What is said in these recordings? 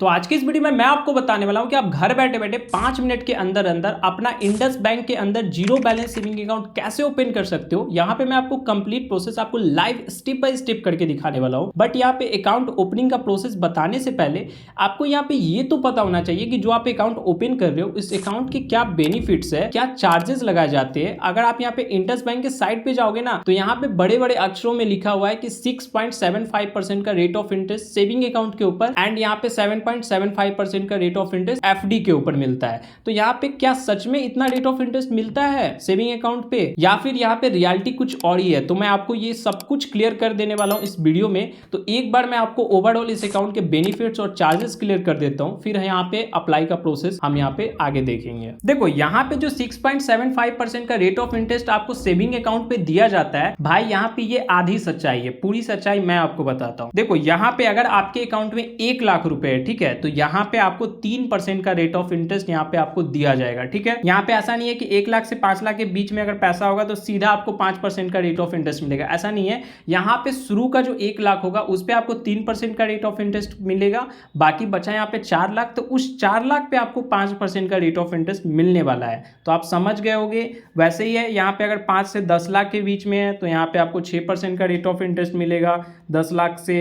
तो आज की इस वीडियो में मैं आपको बताने वाला हूं कि आप घर बैठे बैठे 5 मिनट के अंदर अंदर अपना इंडस बैंक के अंदर जीरो बैलेंस सेविंग अकाउंट कैसे ओपन कर सकते हो। यहां पे मैं आपको कंप्लीट प्रोसेस आपको लाइव स्टेप बाय स्टेप करके दिखाने वाला हूं। बट यहां पे अकाउंट ओपनिंग का प्रोसेस बताने से पहले आपको यहां पे ये तो पता होना चाहिए कि जो आप अकाउंट ओपन कर रहे हो इस अकाउंट के क्या बेनिफिट्स है, क्या चार्जेस लगाए जाते हैं। अगर आप यहाँ पे इंडस बैंक के साइट पे जाओगे ना तो यहाँ पे बड़े बड़े अक्षरों में लिखा हुआ है कि 6.75% का rate of interest saving account के ऊपर एंड यहाँ पे 7.75% का रेट ऑफ इंटरेस्ट एफडी के ऊपर मिलता है। तो यहाँ पे क्या सच में इतना रेट ऑफ इंटरेस्ट मिलता है सेविंग अकाउंट पे, या फिर यहाँ पे रियलिटी कुछ और ही है? तो मैं आपको ये सब कुछ क्लियर कर देने वाला हूँ इस वीडियो में। तो एक बार मैं आपको ओवरऑल इस अकाउंट के बेनिफिट्स और चार्जेस क्लियर कर देता हूँ, फिर यहाँ पे अप्लाई का प्रोसेस हम यहाँ पे आगे देखेंगे। देखो यहाँ पे जो 6.75% का रेट ऑफ इंटरेस्ट आपको सेविंग अकाउंट पे दिया जाता है भाई, यहाँ पे ये आधी सच्चाई है, पूरी सच्चाई मैं आपको बताता हूँ। देखो यहाँ पे अगर आपके अकाउंट में 1 लाख रुपए है, ठीक है, तो यहाँ पे आपको 3% का रेट ऑफ इंटरेस्ट यहाँ पे आपको दिया जाएगा। ठीक है, यहाँ पे ऐसा नहीं है कि 1 लाख से 5 लाख के बीच में अगर पैसा होगा तो सीधा आपको 5% का रेट ऑफ इंटरेस्ट मिलेगा, ऐसा नहीं है। यहाँ पे शुरू का जो 1 लाख होगा उस पे आपको 3% का रेट ऑफ इंटरेस्ट मिलेगा, बाकी बचा यहाँ पे 4 लाख, तो उस 4 लाख पे आपको 5% का रेट ऑफ इंटरेस्ट मिलने वाला है। तो आप समझ गए होंगे। वैसे ही है, यहाँ पे अगर 5 से 10 लाख के बीच में है तो यहाँ पे आपको 6% का रेट ऑफ इंटरेस्ट मिलेगा, 10 लाख से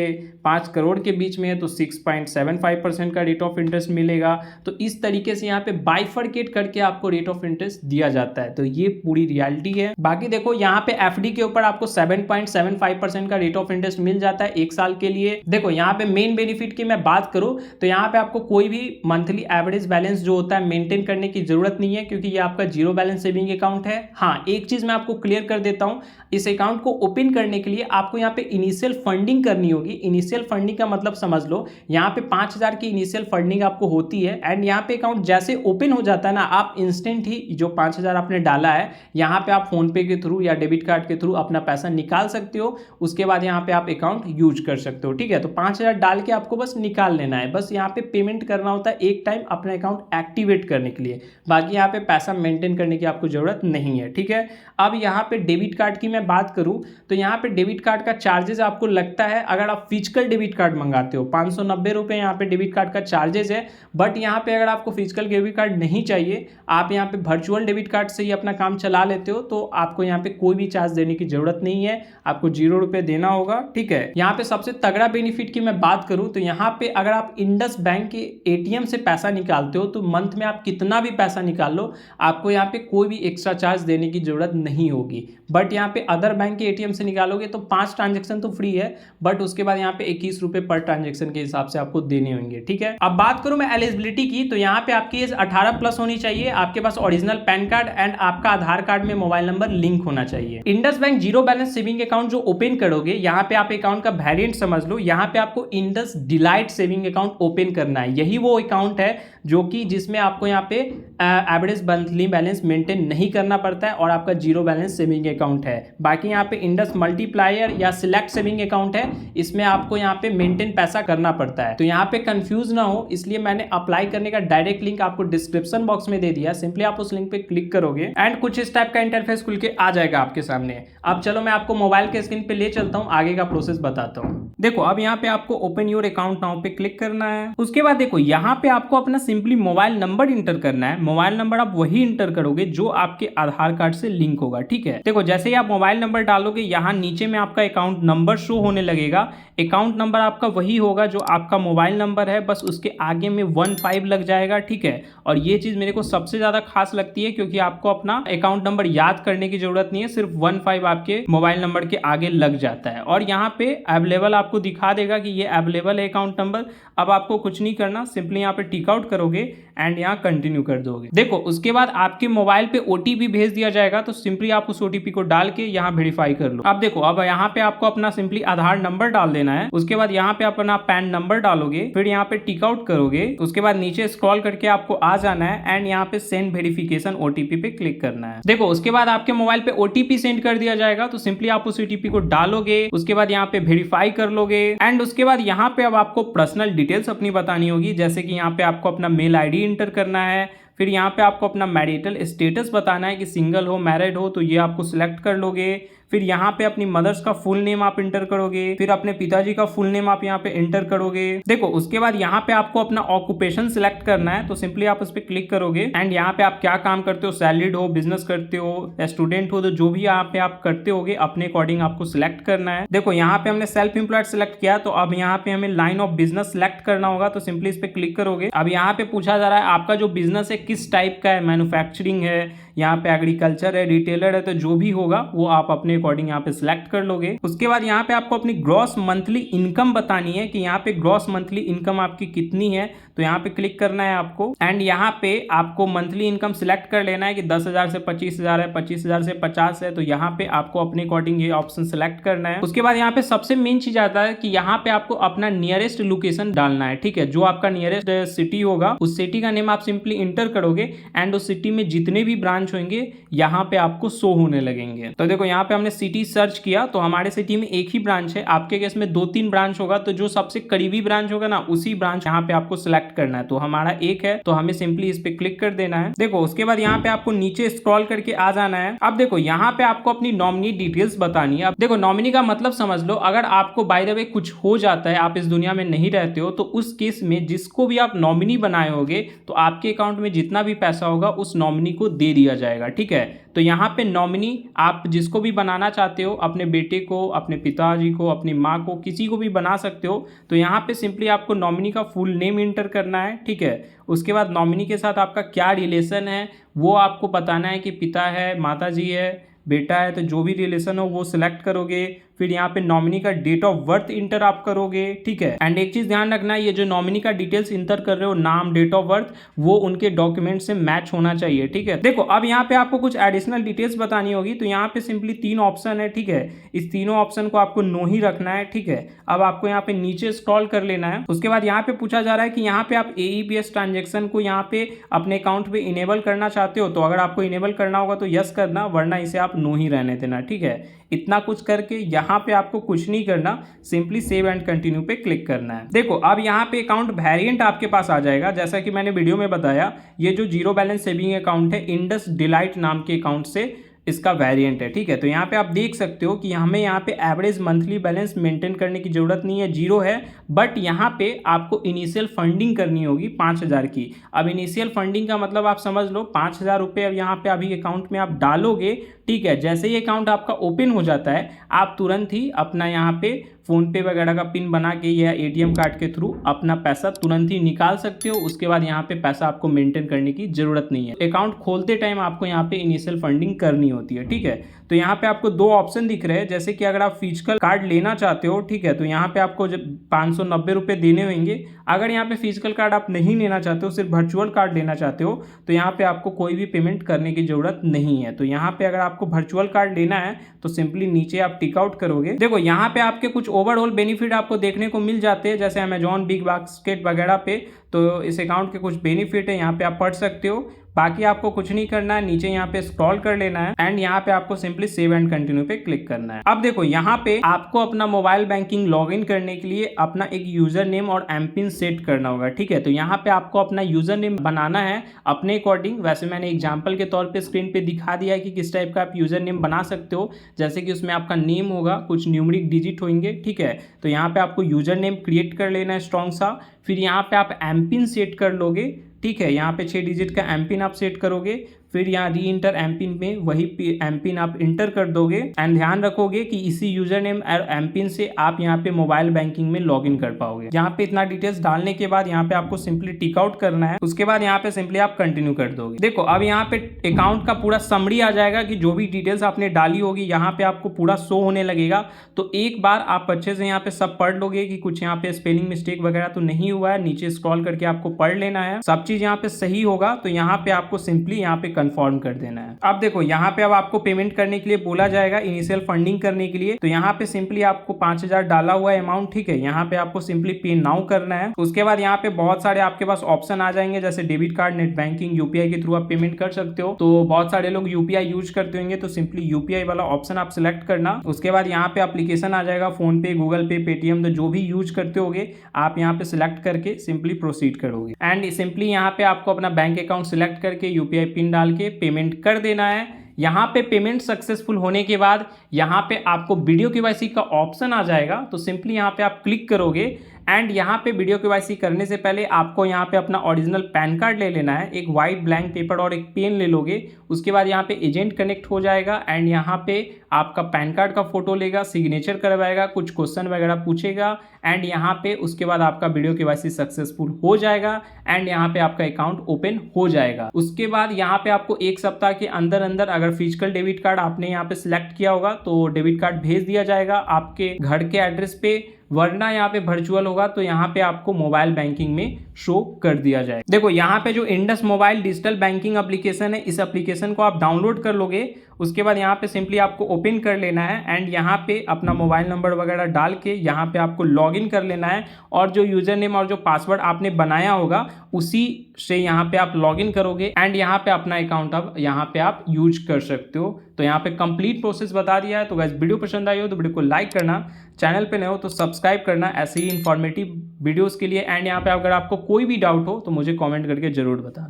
5 करोड़ के बीच में है तो 6.75% का रेट ऑफ इंटरेस्ट मिलेगा। तो इस तरीके से यहाँ पे बाइफरकेट करके आपको रेट ऑफ इंटरेस्ट दिया जाता है। तो ये पूरी रियलिटी है। बाकी देखो यहाँ पे एफडी के ऊपर आपको 7.75% का रेट ऑफ इंटरेस्ट मिल जाता है 1 साल के लिए। देखो यहाँ पे मेन बेनिफिट की मैं बात करूँ तो यहाँ पे आपको कोई भी मंथली एवरेज बैलेंस जो होता है मेंटेन करने की जरूरत नहीं है, क्योंकि ये आपका जीरो बैलेंस सेविंग अकाउंट है। हाँ, एक चीज मैं आपको क्लियर कर देता हूँ, इस अकाउंट को ओपन करने के लिए आपको यहाँ पे इनिशियल फंडिंग करनी होगी। इनिशियल फंडिंग का मतलब समझ लो, यहाँ पे 5,000 की इनिशियल फंडिंग आपको होती है एंड यहाँ पे अकाउंट जैसे ओपन हो जाता है ना, आप इंस्टेंट ही जो 5,000 आपने डाला है यहाँ पे आप फोन पे के थ्रू या डेबिट कार्ड के थ्रू अपना पैसा निकाल सकते हो। उसके बाद यहाँ पे आप अकाउंट यूज कर सकते हो। ठीक है, तो 5,000 डाल के आपको बस निकाल लेना है, बस यहाँ पे पेमेंट करना होता है एक टाइम अपना अकाउंट एक्टिवेट करने के लिए। बाकी यहाँ पे पैसा मेंटेन करने की आपको जरूरत नहीं है। ठीक है, अब यहाँ पे डेबिट कार्ड की मैं बात करूँ तो यहाँ पे डेबिट कार्ड का चार्जेस आपको लगता है, अगर आप फिजिकल डेबिट कार्ड मंगाते हो 590 रुपये यहाँ पे डेबिट कार्ड का चार्जेस है। बट यहाँ पे अगर आपको फिजिकल डेबिट कार्ड नहीं चाहिए, आप यहाँ पे वर्चुअल डेबिट कार्ड से ही अपना काम चला लेते हो, तो आपको यहाँ पे कोई भी चार्ज देने की जरूरत नहीं है, आपको 0 रुपये देना होगा। ठीक है, यहाँ पे सबसे तगड़ा बेनिफिट की मैं बात करूँ तो यहाँ पे अगर आप इंडस बैंक के एटीएम से पैसा निकालते हो तो मंथ में आप कितना भी पैसा निकाल लो, आपको यहाँ पे कोई भी एक्स्ट्रा चार्ज देने की जरूरत नहीं होगी। बट यहाँ पे अदर बैंक के एटीएम से निकालोगे तो 5 ट्रांजेक्शन तो फ्री है, बट उसके बाद यहाँ पे 21 रुपये पर ट्रांजेक्शन के हिसाब से आपको देने होंगे। ठीक है, अब बात करूं मैं एलिजिबिलिटी की तो यहाँ पे आपकी एज 18 प्लस होनी चाहिए, आपके पास ओरिजिनल पैन कार्ड एंड आपका आधार कार्ड में मोबाइल नंबर लिंक होना चाहिए। Indus bank zero balance saving account जो ओपन करोगे, यहाँ पे आप अकाउंट का वेरिएंट समझ लो, यहाँ पे आपको Indus delight saving account open करना है। यही वो अकाउंट है जो कि जिसमें आपको यहाँ पे एवरेज मंथली बैलेंस मेंटेन नहीं करना पड़ता है और आपका जीरो बैलेंस सेविंग अकाउंट है। बाकी यहाँ पे इंडस मल्टीप्लायर या सिलेक्ट सेविंग अकाउंट है, इसमें आपको यहाँ पे मेंटेन पैसा करना पड़ता है। तो यहाँ पे कंफ्यूज ना हो इसलिए मैंने अप्लाई करने का डायरेक्ट लिंक आपको डिस्क्रिप्शन बॉक्स में दे दिया, सिंपली आप उस लिंक पे क्लिक करोगे एंड कुछ इस टाइप का इंटरफेस खुल के आ जाएगा आपके सामने। अब चलो मैं आपको मोबाइल के स्क्रीन पे ले चलता हूँ, आगे का प्रोसेस बताता हूँ। देखो अब यहाँ पे आपको ओपन योर अकाउंट नाउ पे क्लिक करना है। उसके बाद देखो यहाँ पे आपको अपना सिंपली मोबाइल नंबर इंटर करना है। मोबाइल नंबर आप वही इंटर करोगे जो आपके आधार कार्ड से लिंक होगा। ठीक है, देखो जैसे ही आप मोबाइल नंबर डालोगे यहाँ नीचे में आपका अकाउंट नंबर शो होने लगेगा। अकाउंट नंबर आपका वही होगा जो आपका मोबाइल नंबर है, बस उसके आगे में 15 लग जाएगा। ठीक है, और ये चीज मेरे को सबसे ज्यादा खास लगती है क्योंकि आपको अपना अकाउंट नंबर याद करने की जरूरत नहीं है, सिर्फ 15 आपके मोबाइल नंबर के आगे लग जाता है और यहाँ पे अवेलेबल आपको दिखा देगा कि ये अवेलेबल है अकाउंट नंबर। अब आपको कुछ नहीं करना, सिंपली यहाँ पे टिक आउट करोगे एंड यहाँ कंटिन्यू कर दोगे। देखो उसके बाद आपके मोबाइल पे ओटीपी भेज दिया जाएगा, तो सिंपली आप उस ओटीपी को डाल के यहाँ वेरीफाई कर लो। अब देखो अब यहाँ पे आपको अपना सिंपली आधार नंबर डाल देना है। उसके बाद यहाँ पे अपना पैन नंबर डालोगे, फिर यहाँ पे टिक आउट करोगे। उसके बाद नीचे स्क्रॉल करके आपको आ जाना है एंड यहाँ पे सेंड वेरिफिकेशन ओटीपी पे क्लिक करना है। देखो उसके बाद आपके मोबाइल पे ओटीपी सेंड कर दिया जाएगा, तो सिंपली आप उस ओटीपी को डालोगे। उसके बाद यहाँ पे वेरीफाई कर लोगे एंड उसके बाद यहाँ पे अब आपको पर्सनल डिटेल्स अपनी बतानी होगी, जैसे कि यहाँ पे आपको अपना मेल आईडी इंटर करना है, फिर यहाँ पे आपको अपना मैरिटल स्टेटस बताना है कि सिंगल हो मैरिड हो, तो ये आपको सिलेक्ट कर लोगे। फिर यहाँ पे अपनी मदर्स का फुल नेम आप इंटर करोगे, फिर अपने पिताजी का फुल नेम आप यहाँ पे इंटर करोगे। देखो उसके बाद यहाँ पे आपको अपना ऑक्यूपेशन सिलेक्ट करना है, तो सिंपली आप उस पर क्लिक करोगे एंड यहाँ पे आप क्या काम करते हो, सैलरीड हो, बिजनेस करते हो या स्टूडेंट हो, तो जो भी यहाँ पे आप करते होगे अपने अकॉर्डिंग आपको सिलेक्ट करना है। देखो यहाँ पे हमने सेल्फ एम्प्लॉयड सिलेक्ट किया, तो अब यहाँ पे हमें लाइन ऑफ बिजनेस सिलेक्ट करना होगा, तो सिंपली इस पे क्लिक करोगे। अब यहाँ पे पूछा जा रहा है आपका जो बिजनेस है किस टाइप का है, मैन्युफैक्चरिंग है, यहाँ पे एग्रीकल्चर है, रिटेलर है, तो जो भी होगा वो आप अपने अकॉर्डिंग यहाँ पे सिलेक्ट कर लोगे। उसके बाद यहाँ पे आपको अपनी ग्रॉस मंथली इनकम बतानी है कि यहाँ पे ग्रॉस मंथली इनकम आपकी कितनी है, तो यहाँ पे क्लिक करना है आपको एंड यहाँ पे आपको मंथली इनकम सिलेक्ट कर लेना है कि 10,000 से 25,000 है, 25,000 से 50 है, तो यहाँ पे आपको अपने अकॉर्डिंग ये ऑप्शन सिलेक्ट करना है। उसके बाद यहाँ पे सबसे मेन चीज आता है कि यहाँ पे आपको अपना नियरेस्ट लोकेशन डालना है, ठीक है। जो आपका नियरेस्ट सिटी होगा उस सिटी का नेम आप सिंपली इंटर करोगे एंड उस सिटी में जितने भी ब्रांच होंगे यहाँ पे आपको शो होने लगेंगे। तो देखो यहाँ पे हमने सिटी सर्च किया, तो हमारे सिटी में एक ही ब्रांच है, आपके केस में 2-3 ब्रांच होगा, तो जो सबसे करीबी ब्रांच होगा ना उसी ब्रांच यहाँ पे आपको सिलेक्ट करना है। तो हमारा एक है, तो हमें सिंपली इस पे क्लिक कर देना है। देखो उसके बाद यहाँ पे आपको नीचे स्क्रॉल करके आ जाना है। अब देखो यहाँ पे आपको अपनी नॉमिनी डिटेल्स बतानी है। अब देखो नॉमिनी का मतलब समझ लो, अगर आपको बाय द वे कुछ हो जाता है, आप इस दुनिया में नहीं रहते हो, तो उस केस में जिसको भी आप नॉमिनी बनाए होगे तो आपके अकाउंट में जितना भी पैसा होगा उस नॉमिनी को दे दिया जाएगा, ठीक है। तो यहाँ पे नॉमिनी आप जिसको भी बनाना चाहते हो, अपने बेटे को, अपने पिताजी को, अपनी माँ को, किसी को भी बना सकते हो। तो यहाँ पे सिंपली आपको नॉमिनी का फुल नेम इंटर करना है, ठीक है। उसके बाद नॉमिनी के साथ आपका क्या रिलेशन है वो आपको बताना है कि पिता है, माता जी है, बेटा है, तो जो भी रिलेशन हो वो सिलेक्ट करोगे। फिर यहाँ पे नॉमिनी का डेट ऑफ बर्थ इंटर आप करोगे, ठीक है। एंड एक चीज ध्यान रखना, ये जो नॉमिनी का डिटेल्स इंटर कर रहे हो, नाम, डेट ऑफ बर्थ, वो उनके डॉक्यूमेंट से मैच होना चाहिए, ठीक है। देखो अब यहाँ पे आपको कुछ एडिशनल डिटेल्स बतानी होगी, तो यहाँ पे सिंपली 3 ऑप्शन है, ठीक है। इस तीनों ऑप्शन को आपको नो ही रखना है, ठीक है। अब आपको यहाँ पे नीचे स्क्रॉल कर लेना है। उसके बाद यहाँ पे पूछा जा रहा है कि यहाँ पे आप AEPS ट्रांजेक्शन को यहाँ पे अपने अकाउंट पे इनेबल करना चाहते हो, तो अगर आपको इनेबल करना होगा तो यस करना, वरना इसे आप नो ही रहने देना, ठीक है। इतना कुछ करके यहाँ पे आपको कुछ नहीं करना, सिंपली सेव एंड कंटिन्यू पे क्लिक करना है। देखो अब यहाँ पे अकाउंट वेरिएंट आपके पास आ जाएगा, जैसा कि मैंने वीडियो में बताया, ये जो जीरो बैलेंस सेविंग अकाउंट है इंडस डिलाइट नाम के अकाउंट से इसका वेरिएंट है, ठीक है। तो यहाँ पे आप देख सकते हो कि हमें यहाँ पे एवरेज मंथली बैलेंस मेंटेन करने की जरूरत नहीं है, 0 है, बट यहाँ पे आपको इनिशियल फंडिंग करनी होगी 5,000 की। अब इनिशियल फंडिंग का मतलब आप समझ लो 5,000 रुपये अब यहाँ पे अभी अकाउंट में आप डालोगे, ठीक है। जैसे ही अकाउंट आपका ओपन हो जाता है आप तुरंत ही अपना यहाँ पे फोन पे वगैरह का पिन बना के या ATM कार्ड के थ्रू अपना पैसा तुरंत ही निकाल सकते हो। उसके बाद यहाँ पे पैसा आपको मेंटेन करने की जरूरत नहीं है। अकाउंट खोलते टाइम आपको यहाँ पे इनिशियल फंडिंग करनी होती है, ठीक है। तो यहाँ पे आपको 2 ऑप्शन दिख रहे हैं, जैसे कि अगर आप फिजिकल कार्ड लेना चाहते हो, ठीक है, तो यहाँ पे आपको 590 रुपये देने होंगे। अगर यहाँ पे फिजिकल कार्ड आप नहीं लेना चाहते हो, सिर्फ वर्चुअल कार्ड लेना चाहते हो, तो यहाँ पे आपको कोई भी पेमेंट करने की जरूरत नहीं है। तो यहाँ पे अगर आपको वर्चुअल कार्ड लेना है तो सिंपली नीचे आप टिक आउट करोगे। देखो यहाँ पे आपके कुछ ओवरऑल बेनिफिट आपको देखने को मिल जाते हैं, जैसे अमेजॉन, बिग बास्केट वगैरह पे, तो इस अकाउंट के कुछ बेनिफिट है, यहाँ पे आप पढ़ सकते हो। बाकी आपको कुछ नहीं करना है, नीचे यहाँ पे स्क्रॉल कर लेना है एंड यहाँ पे आपको सिंपली सेव एंड कंटिन्यू पे क्लिक करना है। अब देखो यहाँ पे आपको अपना मोबाइल बैंकिंग लॉगिन करने के लिए अपना एक यूजर नेम और एमपिन सेट करना होगा, ठीक है। तो यहाँ पे आपको अपना यूजर नेम बनाना है अपने अकॉर्डिंग। वैसे मैंने एग्जाम्पल के तौर पे स्क्रीन पे दिखा दिया है कि किस टाइप का आप यूजर नेम बना सकते हो, जैसे कि उसमें आपका नेम होगा, कुछ न्यूमेरिक डिजिट होंगे, ठीक है। तो यहाँ पे आपको यूजर नेम क्रिएट कर लेना है स्ट्रॉन्ग सा। फिर यहाँ पे आप एमपिन सेट कर लोगे, ठीक है। यहाँ पे 6 डिजिट का एमपिन आप सेट करोगे। फिर यहाँ री इंटर एमपिन में वही एमपिन आप इंटर कर दोगे एंड ध्यान रखोगे कि इसी यूजर नेम और एमपिन से आप यहाँ पे मोबाइल बैंकिंग में लॉगिन कर पाओगे। यहाँ पे इतना डिटेल्स डालने के बाद यहाँ पे आपको सिंपली टिक आउट करना है। उसके बाद यहाँ पे सिंपली आप कंटिन्यू कर दोगे। देखो अब यहाँ पे अकाउंट का पूरा समरी आ जाएगा कि जो भी डिटेल्स आपने डाली होगी यहाँ पे आपको पूरा शो होने लगेगा। तो एक बार आप अच्छे से यहाँ पे सब पढ़ लोगे कि कुछ यहाँ पे स्पेलिंग मिस्टेक वगैरह तो नहीं हुआ है, नीचे स्क्रॉल करके आपको पढ़ लेना है, सब चीज यहाँ पे सही होगा। तो यहाँ पे आपको सिंपली यहाँ पे कंफर्म कर देना है। अब देखो यहाँ पे अब आपको पेमेंट करने के लिए बोला जाएगा इनिशियल फंडिंग करने के लिए, तो यहाँ पे सिंपली आपको 5000 डाला हुआ अमाउंट, ठीक है, यहाँ पे आपको सिंपली पे नाउ करना है। उसके बाद यहाँ पे बहुत सारे आपके पास ऑप्शन आ जाएंगे, जैसे debit card, net banking, UPI के थ्रू आप पेमेंट कर सकते हो। तो बहुत सारे लोग यूपीआई यूज करते होंगे, तो सिंपली यूपीआई वाला ऑप्शन आप सिलेक्ट करना। उसके बाद यहाँ पे एप्लीकेशन आ जाएगा, फोन पे, गूगल पे, पेटीएम, तो जो भी यूज करते होगे आप यहाँ पे सिलेक्ट करके सिंपली प्रोसीड करोगे। एंड सिंपली यहाँ पे आपको अपना बैंक अकाउंट सिलेक्ट करके यूपीआई पिन डाल के पेमेंट कर देना है। यहाँ पे पेमेंट सक्सेसफुल होने के बाद यहाँ पे आपको वीडियो केवाईसी का ऑप्शन आ जाएगा, तो सिंपली यहाँ पे आप क्लिक करोगे। एंड यहाँ पे वीडियो केवाईसी करने से पहले आपको यहाँ पे अपना ओरिजिनल पैन कार्ड ले लेना है, एक वाइट ब्लैंक पेपर और एक पेन ले लोगे। उसके बाद यहाँ पे एजेंट कनेक्ट हो जाएगा एंड यहाँ पे आपका पैन कार्ड का फोटो लेगा, सिग्नेचर करवाएगा, कुछ क्वेश्चन वगैरह पूछेगा एंड यहाँ पे उसके बाद आपका वीडियो केवाईसी सक्सेसफुल हो जाएगा एंड यहाँ पे आपका अकाउंट ओपन हो जाएगा। उसके बाद यहाँ पे आपको 1 सप्ताह के अंदर अंदर अगर फिजिकल डेबिट कार्ड आपने यहाँ पे सिलेक्ट किया होगा तो डेबिट कार्ड भेज दिया जाएगा आपके घर के एड्रेस पे, वरना यहाँ पे वर्चुअल होगा तो यहाँ पे आपको मोबाइल बैंकिंग में शो कर दिया जाए। देखो यहाँ पे जो Indus mobile digital banking application है, इस एप्लीकेशन को आप डाउनलोड कर लोगे। उसके बाद यहाँ पे सिंपली आपको ओपन कर लेना है एंड यहाँ पे अपना मोबाइल नंबर वगैरह डाल के यहाँ पे आपको लॉगिन कर लेना है और जो यूजर नेम और जो पासवर्ड आपने बनाया होगा उसी से यहाँ पे आप लॉगिन करोगे एंड यहाँ पे अपना अकाउंट अब यहाँ पे आप यूज कर सकते हो। तो यहाँ पे कंप्लीट प्रोसेस बता दिया है। तो गाइस वीडियो पसंद आई हो तो वीडियो को लाइक करना, चैनल पे नए हो तो सब्सक्राइब करना ऐसे ही इन्फॉर्मेटिव वीडियोस के लिए। एंड यहाँ पे अगर आपको कोई भी डाउट हो तो मुझे कमेंट करके जरूर बताना।